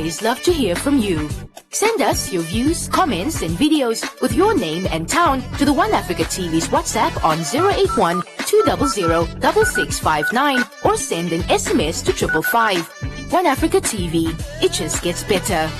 always love to hear from you. Send us your views, comments, and videos with your name and town to the One Africa TV's WhatsApp on 081 200 6659 or send an SMS to 555. One Africa TV, it just gets better.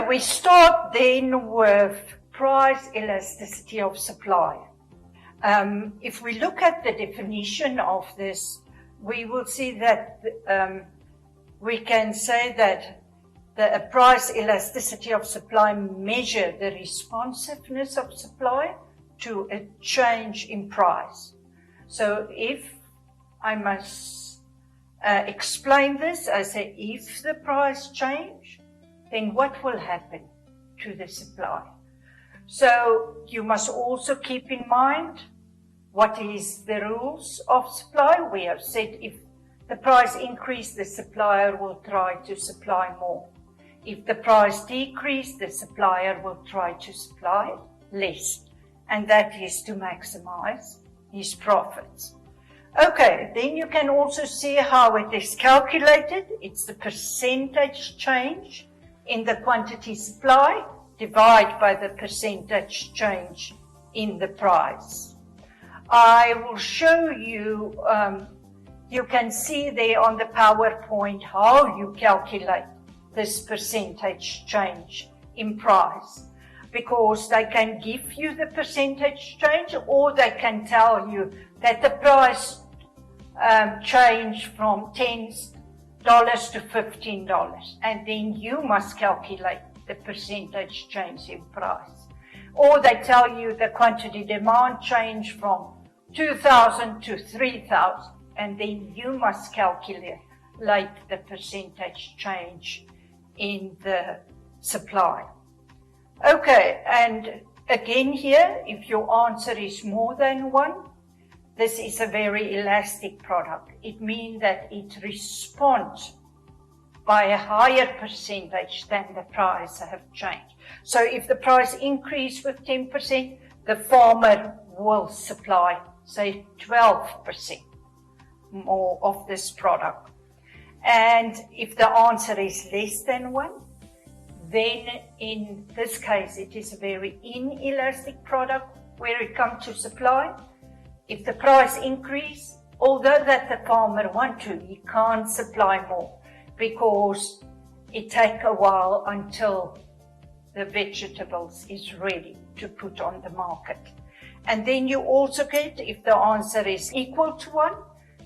We start then with price elasticity of supply. If we look at the definition of this, we will see that we can say that the price elasticity of supply measure the responsiveness of supply to a change in price. So if I must explain this, I say if the price change, then what will happen to the supply? So you must also keep in mind what is the rules of supply. We have said if the price increase, the supplier will try to supply more. If the price decrease, the supplier will try to supply less. And that is to maximize his profits. Okay, then you can also see how it is calculated. It's the percentage change in the quantity supply divided by the percentage change in the price. I will show you, you can see there on the PowerPoint how you calculate this percentage change in price, because they can give you the percentage change or they can tell you that the price changed from $10 to $15, and then you must calculate the percentage change in price. Or they tell you the quantity demand change from 2,000 to 3,000, and then you must calculate the percentage change in the supply. Okay, and again here, if your answer is more than one, this is a very elastic product. It means that it responds by a higher percentage than the price have changed. So if the price increase with 10%, the farmer will supply, say, 12% more of this product. And if the answer is less than one, then in this case, it is a very inelastic product where it comes to supply. If the price increase, although that the farmer want to, he can't supply more because it takes a while until the vegetables is ready to put on the market. And then you also get, if the answer is equal to one,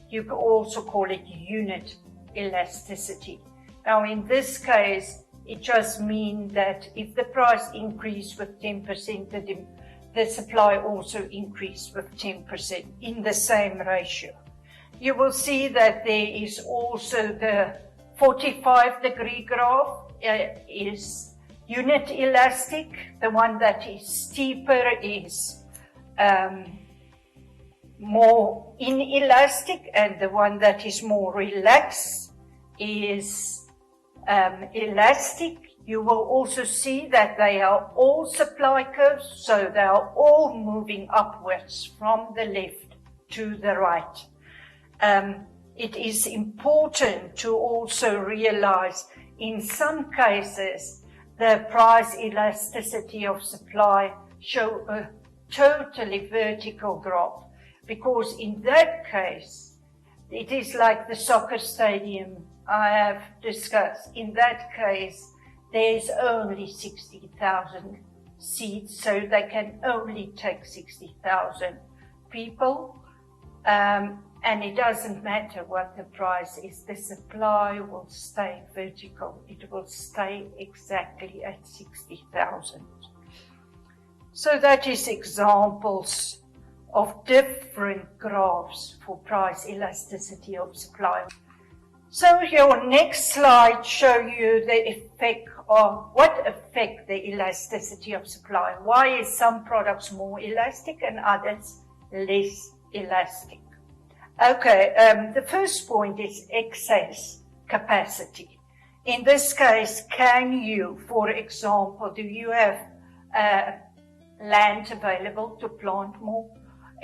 you can also call it unit elasticity. Now in this case, it just means that if the price increase with 10%, the supply also increased with 10% in the same ratio. You will see that there is also the 45-degree graph is unit elastic. The one that is steeper is more inelastic, and the one that is more relaxed is elastic. You will also see that they are all supply curves, so they are all moving upwards from the left to the right. It is important to also realize in some cases the price elasticity of supply show a totally vertical graph, because in that case it is like the soccer stadium I have discussed. In that case there's only 60,000 seats, so they can only take 60,000 people, and it doesn't matter what the price is, the supply will stay vertical. It will stay exactly at 60,000. So that is examples of different graphs for price elasticity of supply. So your next slide show you the effect of what affect the elasticity of supply. Why is some products more elastic and others less elastic? Okay, the first point is excess capacity. In this case, can you, for example, do you have land available to plant more?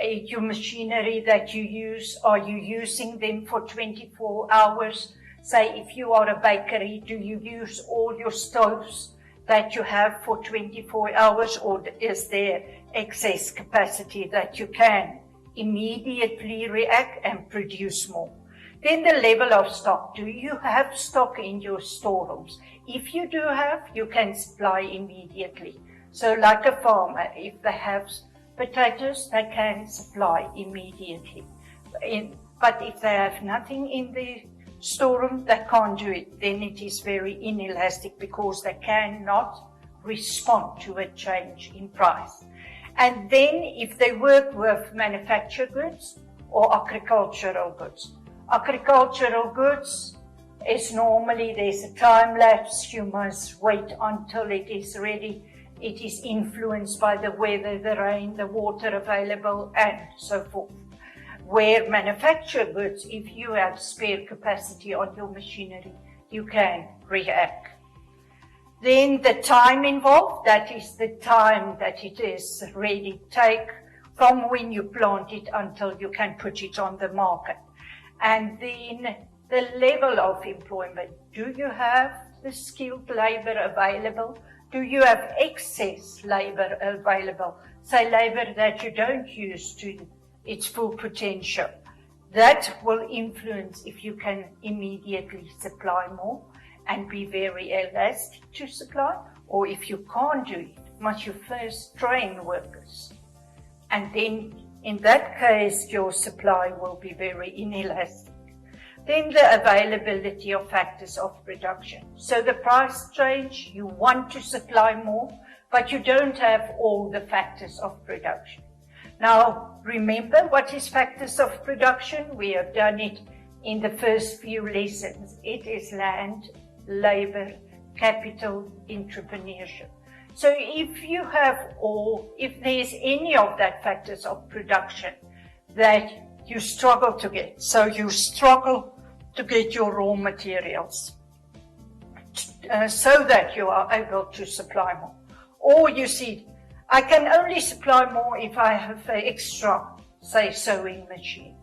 Your machinery that you use, are you using them for 24 hours? Say if you are a bakery, do you use all your stoves that you have for 24 hours, or is there excess capacity that you can immediately react and produce more? Then the level of stock. Do you have stock in your storerooms? If you do have, you can supply immediately. So like a farmer, if they have potatoes, they can supply immediately. But if they have nothing in the storeroom, they can't do it. Then it is very inelastic because they cannot respond to a change in price. And then if they work with manufactured goods or agricultural goods. Agricultural goods is normally there's a time lapse. You must wait until it is ready. It is influenced by the weather, the rain, the water available, and so forth. Where manufactured goods, if you have spare capacity on your machinery, you can react. Then the time involved, that is the time that it is ready to take from when you plant it until you can put it on the market. And then the level of employment. Do you have the skilled labor available? Do you have excess labor available? Say labor that you don't use to its full potential. That will influence if you can immediately supply more and be very elastic to supply, or if you can't do it, must you first train workers. And then in that case, your supply will be very inelastic. Then the availability of factors of production. So the price change, you want to supply more, but you don't have all the factors of production. Now, remember what is factors of production? We have done it in the first few lessons. It is land, labor, capital, entrepreneurship. So if you have if there's any of that factors of production that you struggle to get, so you struggle to get your raw materials so that you are able to supply more. Or you see, I can only supply more if I have an extra, say, sewing machine.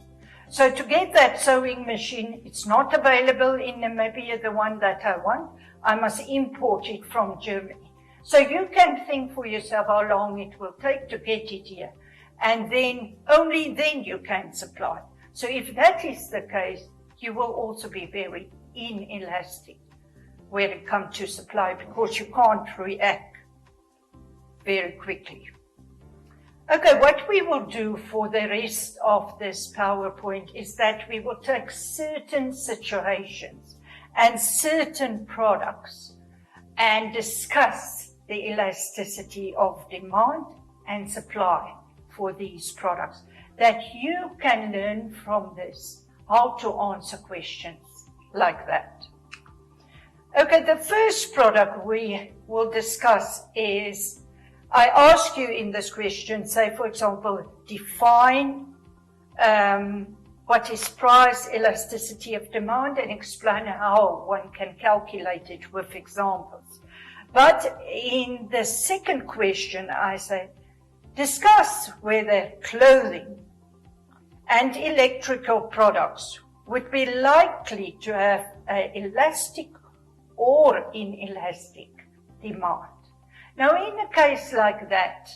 So to get that sewing machine, it's not available in Namibia, the one that I want. I must import it from Germany. So you can think for yourself how long it will take to get it here. And then, only then you can supply. So if that is the case, you will also be very inelastic when it comes to supply because you can't react very quickly. Okay, what we will do for the rest of this PowerPoint is that we will take certain situations and certain products and discuss the elasticity of demand and supply for these products, that you can learn from this how to answer questions like that. Okay, the first product we will discuss is, I ask you in this question, say for example, define what is price elasticity of demand and explain how one can calculate it with examples. But in the second question, I say, discuss whether clothing and electrical products would be likely to have an elastic or inelastic demand. Now, in a case like that,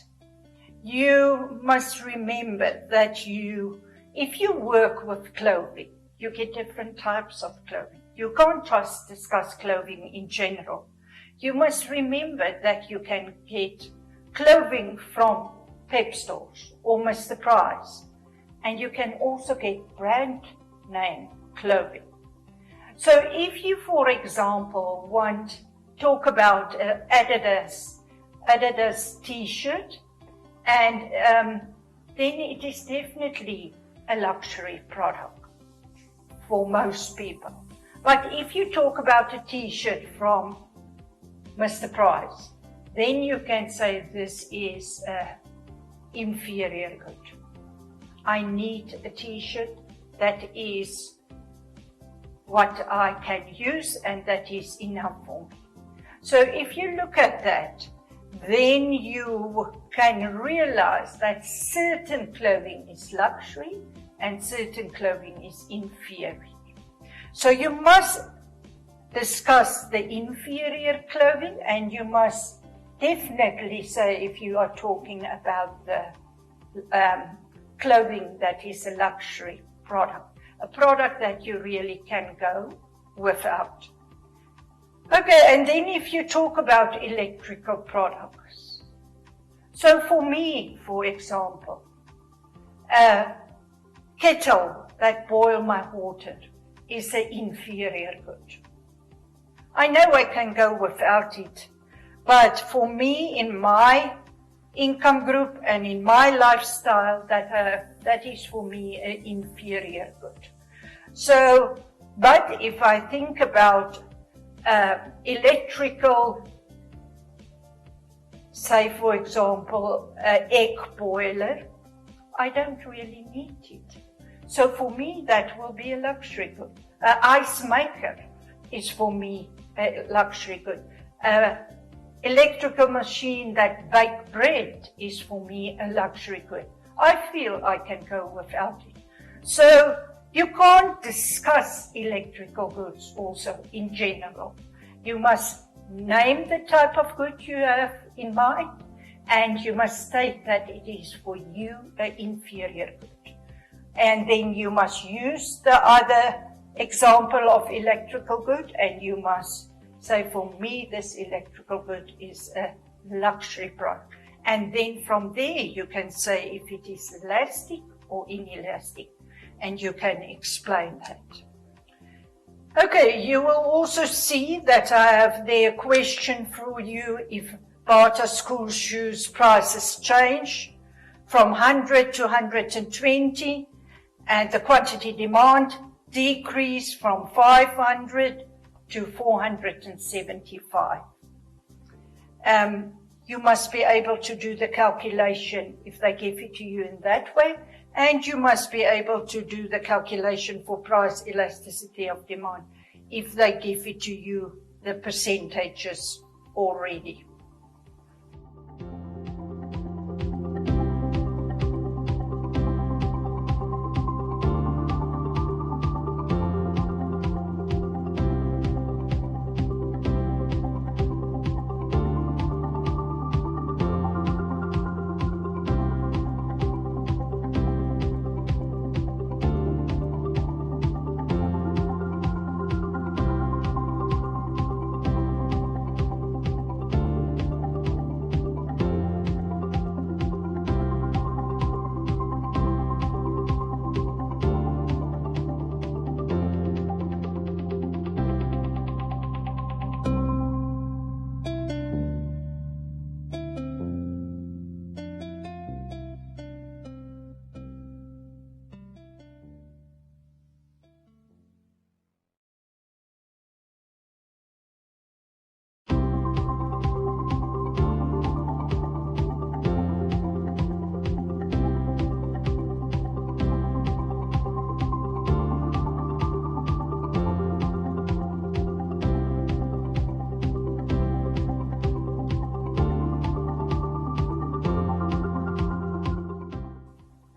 you must remember that if you work with clothing, you get different types of clothing. You can't just discuss clothing in general. You must remember that you can get clothing from pep stores, almost the price. And you can also get brand name clothing. So if you, for example, talk about Adidas t-shirt, and then it is definitely a luxury product for most people. But if you talk about a t-shirt from Mr. Price, then you can say this is an inferior good. I need a t-shirt that is what I can use and that is enough for me. So if you look at that, then you can realize that certain clothing is luxury and certain clothing is inferior. So you must discuss the inferior clothing, and you must definitely say, if you are talking about the clothing that is a luxury product, a product that you really can go without. Okay, and then if you talk about electrical products. So for me, for example, a kettle that boils my water is an inferior good. I know I can go without it, but for me, in my income group and in my lifestyle, that is for me an inferior good. So, but if I think about electrical, say for example, an egg boiler, I don't really need it. So for me, that will be a luxury good. An ice maker is for me a luxury good. Electrical machine that bakes bread is for me a luxury good. I feel I can go without it. So you can't discuss electrical goods also in general. You must name the type of good you have in mind, and you must state that it is for you an inferior good. And then you must use the other example of electrical good, and you must say, for me, this electrical good is a luxury product. And then from there, you can say if it is elastic or inelastic, and you can explain that. Okay, you will also see that I have there a question for you if Bata school shoes prices change from 100 to 120, and the quantity demand decrease from 500 to 475. You must be able to do the calculation if they give it to you in that way, and you must be able to do the calculation for price elasticity of demand if they give it to you the percentages already.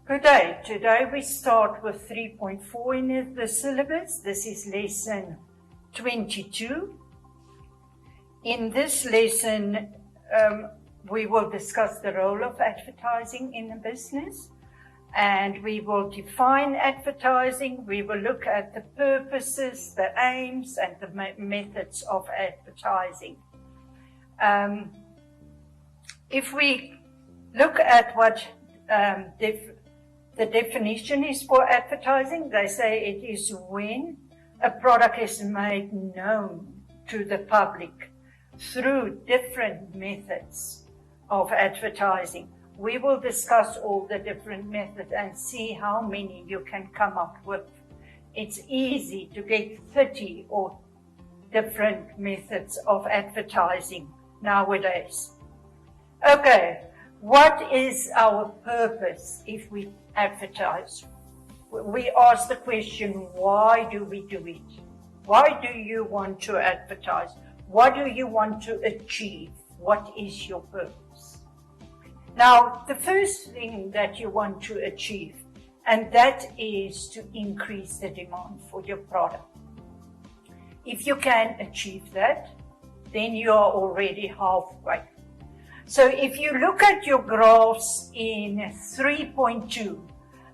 Good day. Today we start with 3.4 in the syllabus. This is lesson 22. In this lesson, we will discuss the role of advertising in a business, and we will define advertising. We will look at the purposes, the aims, and the methods of advertising. If we look at what the definition is for advertising, they say it is when a product is made known to the public through different methods of advertising, we will discuss all the different methods and see how many you can come up with. It's easy to get 30 or different methods of advertising nowadays. Okay, what is our purpose if we advertise? We ask the question, why do we do it? Why do you want to advertise? What do you want to achieve? What is your purpose? Now, the first thing that you want to achieve, and that is to increase the demand for your product. If you can achieve that, then you are already halfway. So if you look at your graphs in 3.2,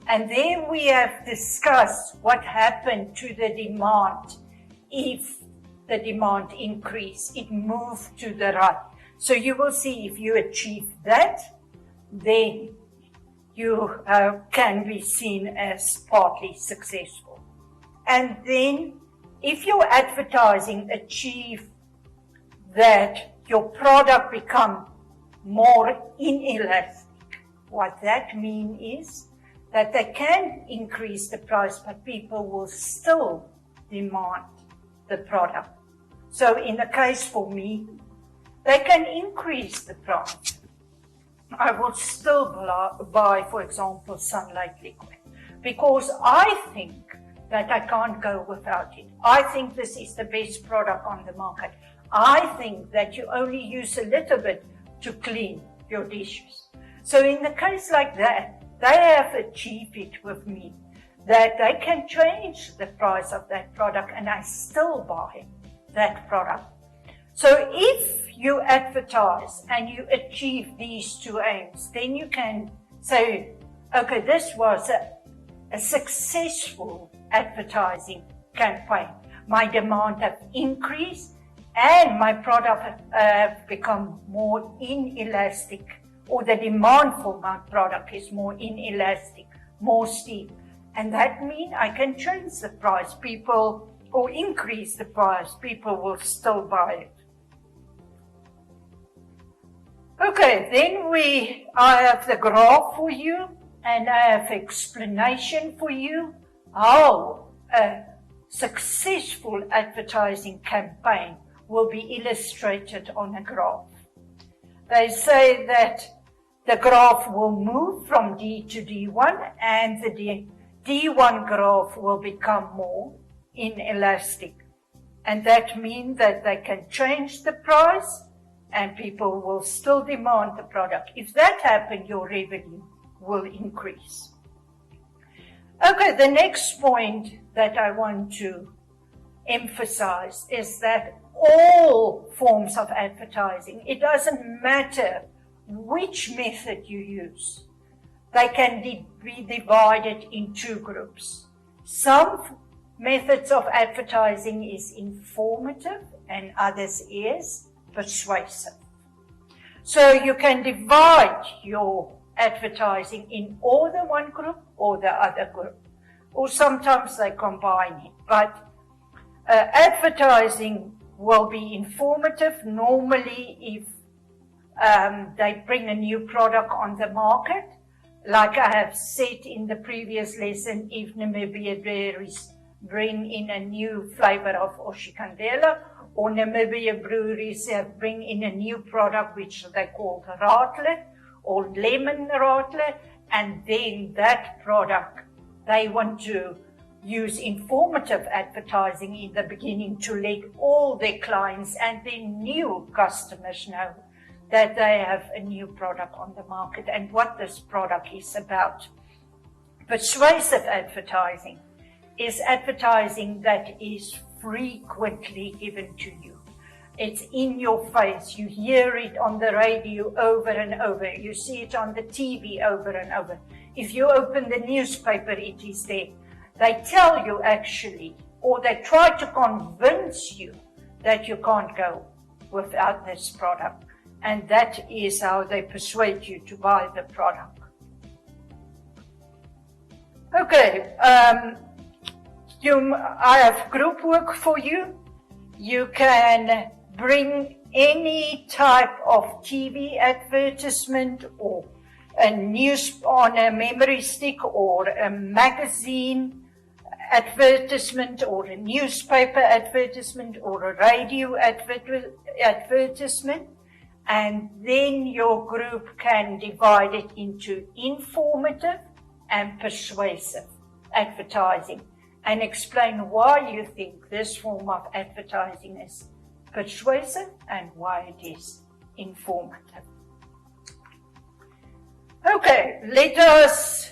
and there we have discussed what happened to the demand if the demand increased, it moved to the right. So you will see if you achieve that, then you can be seen as partly successful. And then if your advertising achieve that your product become more inelastic, what that means is that they can increase the price, but people will still demand the product. So in the case for me, they can increase the price. I will still buy, for example, Sunlight Liquid, because I think that I can't go without it. I think this is the best product on the market. I think that you only use a little bit to clean your dishes. So in the case like that, they have achieved it with me, that they can change the price of that product and I still buy that product. So if you advertise and you achieve these two aims, then you can say, okay, this was a successful advertising campaign. My demand has increased and my product have become more inelastic, or the demand for my product is more inelastic, more steep. And that means I can change the price, people, or increase the price, people will still buy it. Okay, then I have the graph for you, and I have explanation for you how a successful advertising campaign will be illustrated on a graph. They say that the graph will move from D to D1, and the D1 graph will become more inelastic. And that means that they can change the price and people will still demand the product. If that happens, your revenue will increase. Okay, the next point that I want to emphasize is that all forms of advertising, it doesn't matter which method you use, they can be divided in two groups. Some methods of advertising is informative and others is persuasive. So you can divide your advertising in either one group or the other group, or sometimes they combine it. But advertising will be informative normally if they bring a new product on the market. Like I have said in the previous lesson, if Namibia Dairies bring in a new flavor of Oshikandela, or Namibia Breweries bring in a new product which they call Rattler or Lemon Rattler, and then that product, they want to use informative advertising in the beginning to let all their clients and their new customers know that they have a new product on the market and what this product is about. Persuasive advertising is advertising that is frequently given to you. It's in your face. You hear it on the radio over and over. You see it on the TV over and over. If you open the newspaper, it is there. They tell you actually, or they try to convince you that you can't go without this product. And that is how they persuade you to buy the product. Okay, I have group work for you. You can bring any type of TV advertisement or a news on a memory stick or a magazine advertisement or a newspaper advertisement or a radio advertisement, and then your group can divide it into informative and persuasive advertising and explain why you think this form of advertising is persuasive and why it is informative. Okay, let us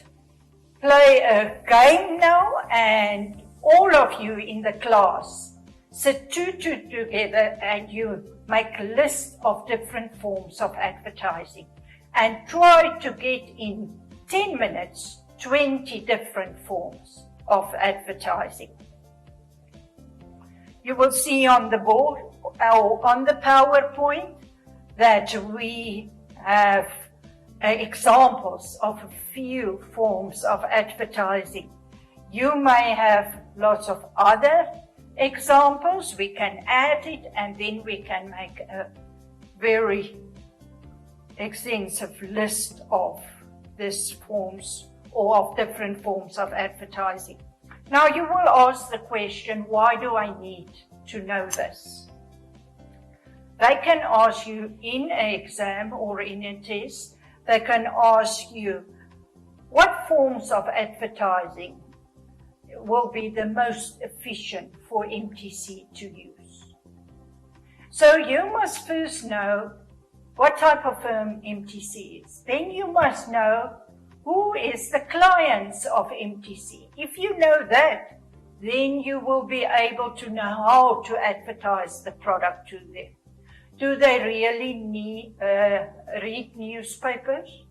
play a game now, and all of you in the class sit two together and you make a list of different forms of advertising and try to get in 10 minutes 20 different forms of advertising. You will see on the board or on the PowerPoint that we have examples of a few forms of advertising. You may have lots of other examples. We can add it and then we can make a very extensive list of these forms or of different forms of advertising. Now you will ask the question, why do I need to know this? They can ask you in an exam or in a test, they can ask you, what forms of advertising will be the most efficient for MTC to use? So you must first know what type of firm MTC is. Then you must know who is the clients of MTC. If you know that, then you will be able to know how to advertise the product to them. Do they really need read newspapers?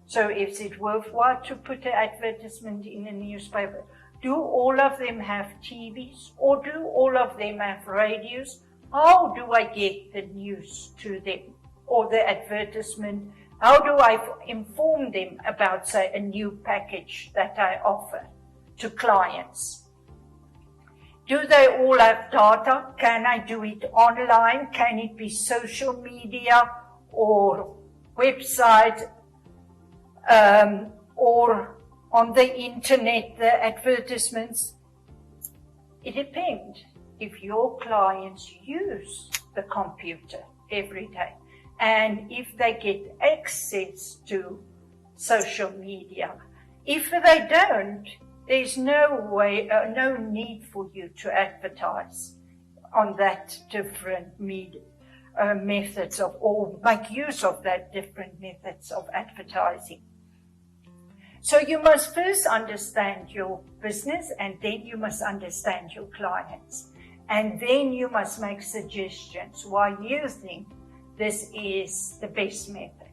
So is it worthwhile to put an advertisement in a newspaper? Do all of them have TVs or do all of them have radios? How do I get the news to them or the advertisement? How do I inform them about, say, a new package that I offer to clients? Do they all have data? Can I do it online? Can it be social media or website or on the internet, the advertisements? It depends if your clients use the computer every day and if they get access to social media. If they don't, there's no need for you to advertise on that different methods of, or make use of that different methods of advertising. So you must first understand your business and then you must understand your clients. And then you must make suggestions why you think this is the best method.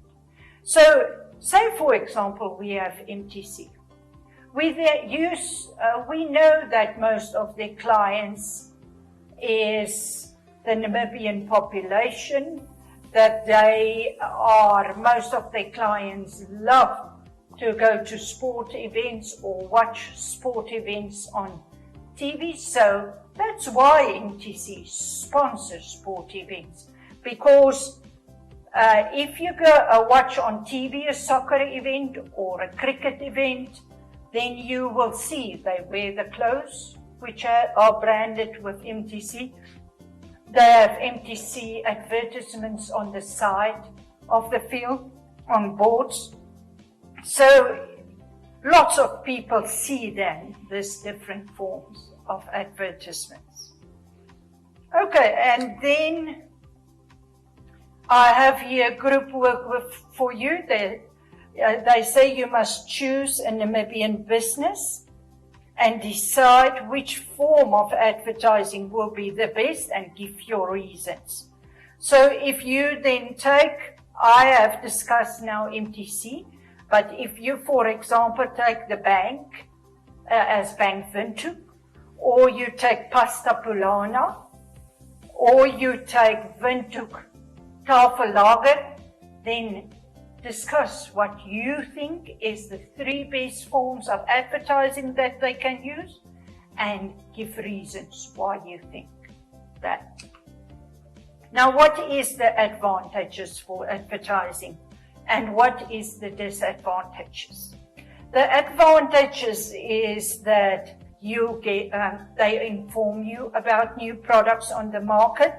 So say for example we have MTC. We know that most of their clients is the Namibian population, that most of their clients love to go to sport events or watch sport events on TV. So that's why MTC sponsors sport events. Because if you go watch on TV a soccer event or a cricket event, then you will see they wear the clothes which are branded with MTC. They have MTC advertisements on the side of the field, on boards. So lots of people see then these different forms of advertisements. Okay, and then I have here group work for you. They say you must choose a Namibian business and decide which form of advertising will be the best and give your reasons. So if you then I have discussed now MTC, but if you, for example, take the bank as Bank Windhoek, or you take Pasta Pulana, or you take Windhoek Tafellager, then discuss what you think is the 3 best forms of advertising that they can use and give reasons why you think that. Now, what is the advantages for advertising And what is the disadvantages? The advantages is that you get, they inform you about new products on the market.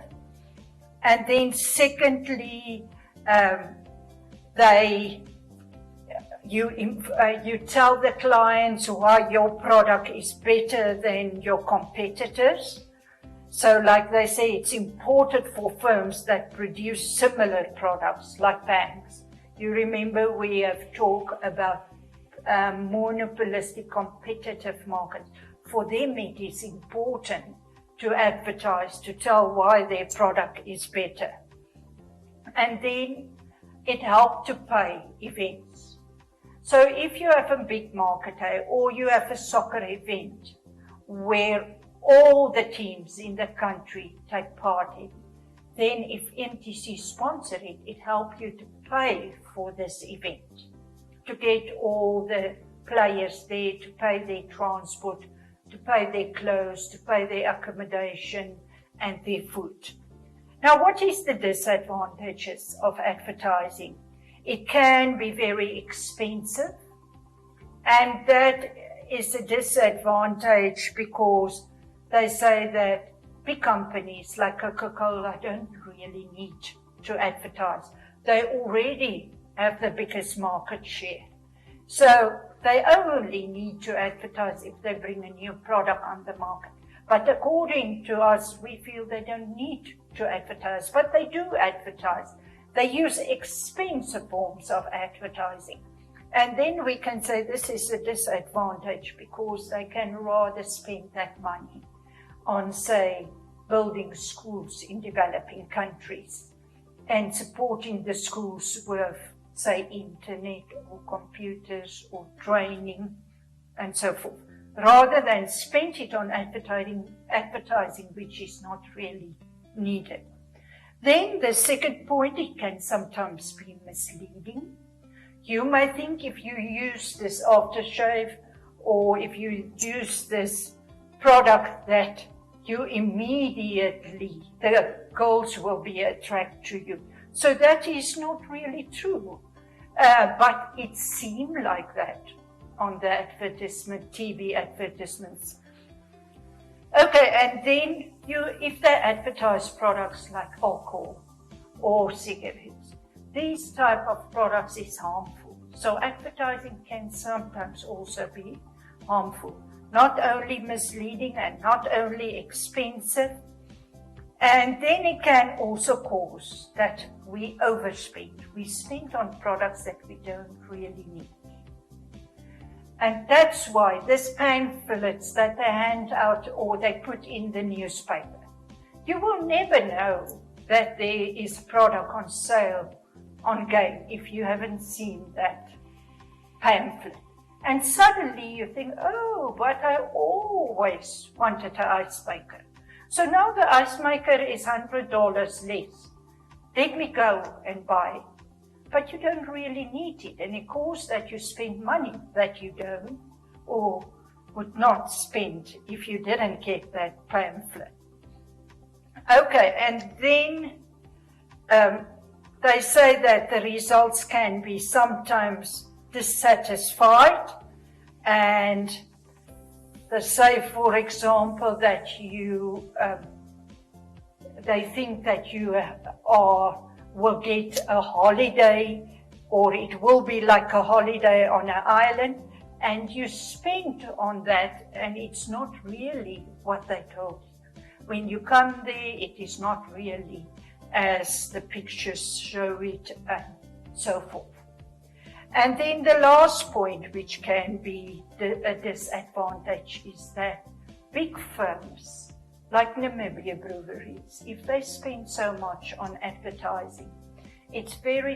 And then secondly, you tell the clients why your product is better than your competitors. So like they say, it's important for firms that produce similar products like banks. You remember we have talked about monopolistic competitive markets. For them it is important to advertise, to tell why their product is better. And then it helps to pay events. So if you have a big market or you have a soccer event where all the teams in the country take part in, then if NTC sponsor it, it helps you to pay for this event, to get all the players there, to pay their transport, to pay their clothes, to pay their accommodation and their food. Now, what is the disadvantages of advertising? It can be very expensive, and that is a disadvantage because they say that big companies like Coca-Cola don't really need to advertise. They already have the biggest market share. So they only need to advertise if they bring a new product on the market. But according to us, we feel they don't need to advertise, but they do advertise. They use expensive forms of advertising. And then we can say this is a disadvantage because they can rather spend that money on, say, building schools in developing countries and supporting the schools with, say, internet or computers or training and so forth, rather than spend it on advertising which is not really needed. Then the second point, it can sometimes be misleading. You may think if you use this aftershave or if you use this product that you immediately, the girls will be attracted to you. So that is not really true, but it seemed like that on the advertisement, TV advertisements. Okay, and then if they advertise products like alcohol or cigarettes, these type of products is harmful. So advertising can sometimes also be harmful. Not only misleading and not only expensive, and then it can also cause that we overspend. We spend on products that we don't really need. And that's why these pamphlets that they hand out or they put in the newspaper, you will never know that there is a product on sale on game if you haven't seen that pamphlet. And suddenly you think, oh, but I always wanted an ice maker. So now the ice maker is $100 less. Let me go and buy it. But you don't really need it, and it causes that you spend money that you don't or would not spend if you didn't get that pamphlet. Okay, and then they say that the results can be sometimes dissatisfied, and they say, for example, that they think that you will get a holiday, or it will be like a holiday on an island, and you spend on that, and it's not really what they told you. When you come there, it is not really as the pictures show it, and so forth. And then the last point, which can be a disadvantage, is that big firms like Namibia Breweries, if they spend so much on advertising, it's very